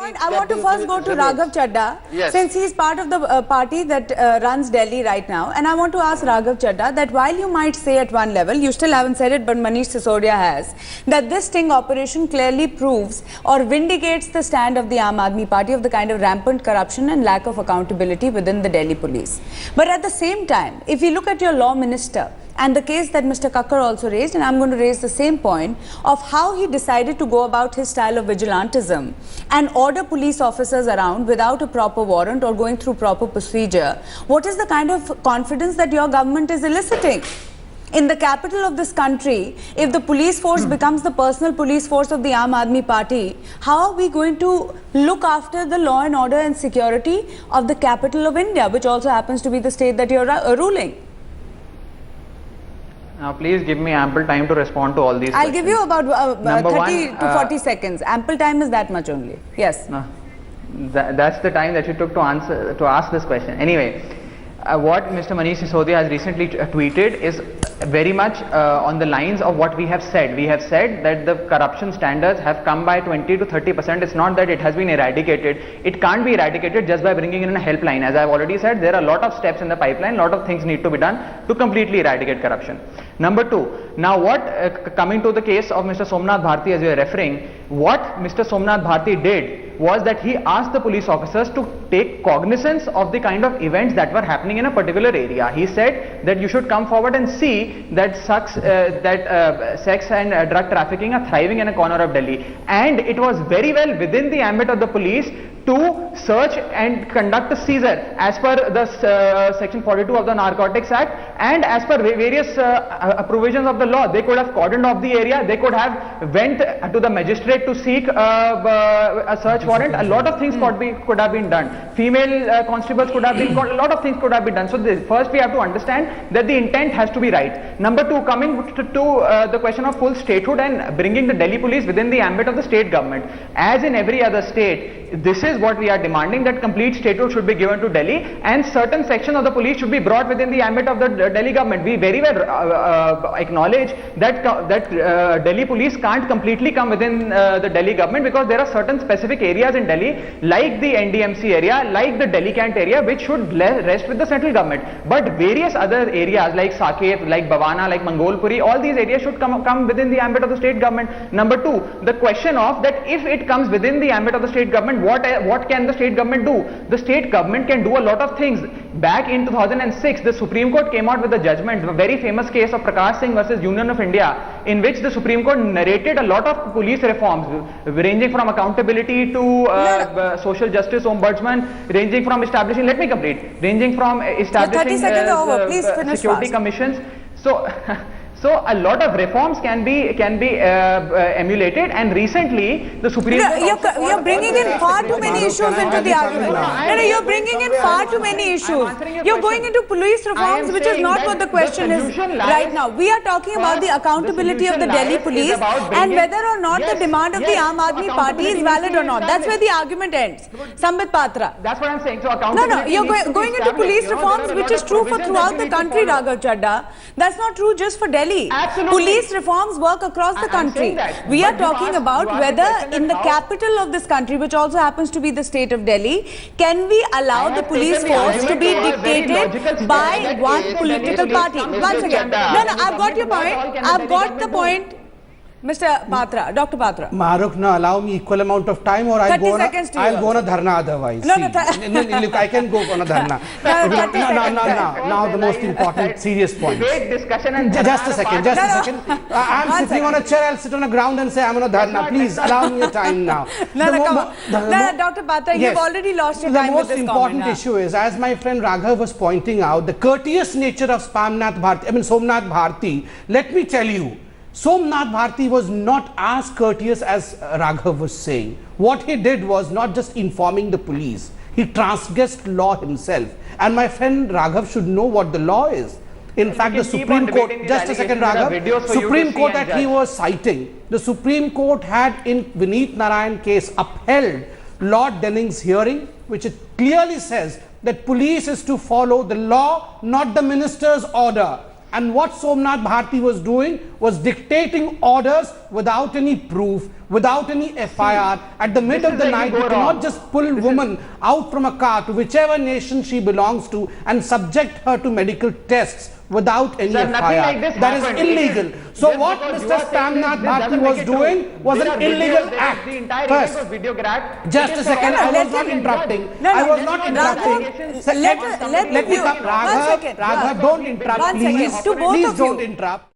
point, I want to first go to Raghav Chadha, since he is part of the party that runs Delhi right now. And I want to ask Raghav Chadha that while you might say at one level, you still haven't said it, but Manish Sisodia has, that this sting operation clearly proves or vindicates the stand of the Aam Aadmi Party of the kind of rampant corruption and lack of accountability within the Delhi police. But at the same time, if you look at your law minister, and the case that Mr. Kakkar also raised, and I'm going to raise the same point of how he decided to go about his style of vigilantism and order police officers around without a proper warrant or going through proper procedure. What is the kind of confidence that your government is eliciting? In the capital of this country, if the police force becomes the personal police force of the Aam Aadmi Party, how are we going to look after the law and order and security of the capital of India, which also happens to be the state that you're ruling? Now, please give me ample time to respond to all these I'll give you about 30 to 40 one, seconds. Ample time is that much only. Yes. No, that's the time that you took to ask this question. Anyway, what Mr. Manish Sisodia has recently tweeted is very much on the lines of what we have said. We have said that the corruption standards have come by 20 to 30%. It's not that it has been eradicated. It can't be eradicated just by bringing in a helpline. As I've already said, there are a lot of steps in the pipeline, a lot of things need to be done to completely eradicate corruption. Number two, now what, coming to the case of Mr. Somnath Bharti as you are referring, what Mr. Somnath Bharti did was that he asked the police officers to take cognizance of the kind of events that were happening in a particular area. He said that you should come forward and see that sex and drug trafficking are thriving in a corner of Delhi. And it was very well within the ambit of the police to search and conduct a seizure as per the section 42 of the Narcotics Act, and as per various provisions of the law. They could have cordoned off the area, they could have went to the magistrate to seek a search warrant. A lot of things could have been done. Female constables could have been, a lot of things could have been done. So first we have to understand that the intent has to be right. Number two, coming to the question of full statehood and bringing the Delhi police within the ambit of the state government. As in every other state, this is what we are demanding, that complete statehood should be given to Delhi, and certain section of the police should be brought within the ambit of the Delhi government. We very well acknowledge that Delhi police can't completely come within the Delhi government, because there are certain specific areas in Delhi, like the NDMC area, like the Delhi Cant area, which should rest with the central government. But various other areas like Saket, like Bhavana, like Mangolpuri, all these areas should come within the ambit of the state government. Number two, the question of that if it comes within the ambit of the state government, what can the state government do? The state government can do a lot of things. Back in 2006, the Supreme Court came out with a judgment, a very famous case of Prakash Singh versus Union of India, in which the Supreme Court narrated a lot of police reforms, ranging from accountability to social justice ombudsman, ranging from establishing, let me complete, ranging from establishing security commissions. So a lot of reforms can be emulated, and recently the Supreme Court... You're bringing in far too many issues into the argument. No, you're bringing in far too many issues. You're going into police reforms, which is not what the question is right now. We are talking about the accountability of the Delhi police and whether or not the demand of the Aam Aadmi Party is valid or not. That's where the argument ends. Sambit Patra. That's what I'm saying. So accountability... No, you're going into police reforms, which is true for throughout the country, Raghav Chadha. That's not true just for Delhi. Absolutely. Police reforms work across the country. We are talking about whether in the capital of this country, which also happens to be the state of Delhi, can we allow the police force to be dictated by one political party? Once again, no, I've got your point. I've got the point. Mr. Patra, Dr. Patra. Mahrukh, now allow me equal amount of time, or I'll go on a dharna otherwise. No, look, I can go on a dharna. Now the most important, serious point. Just a second. I'm sitting on a chair, I'll sit on the ground and say I'm on a dharna. Please allow me a time now. Dr. Patra, you've already lost your time with this comment. The most important issue is, as my friend Raghav was pointing out, the courteous nature of Somnath Bharti. Let me tell you, Somnath Bharti was not as courteous as Raghav was saying. What he did was not just informing the police, he transgressed law himself. And my friend Raghav should know what the law is. In fact, the Supreme Court, just a second, Raghav, Supreme Court that he was citing, the Supreme Court had in Vineet Narayan case upheld Lord Denning's hearing, which it clearly says that police is to follow the law, not the minister's order. And what Somnath Bharti was doing was dictating orders without any proof, without any FIR at the mid of the night. You cannot just pull woman out from a car to whichever nation she belongs to and subject her to medical tests without any FIR. Like that is illegal. So what Mr. Spamnath Bharti was doing was an illegal act. First, just a second, I was not interrupting. I was not interrupting. Let me come. Raghav, don't interrupt, please. Please don't interrupt.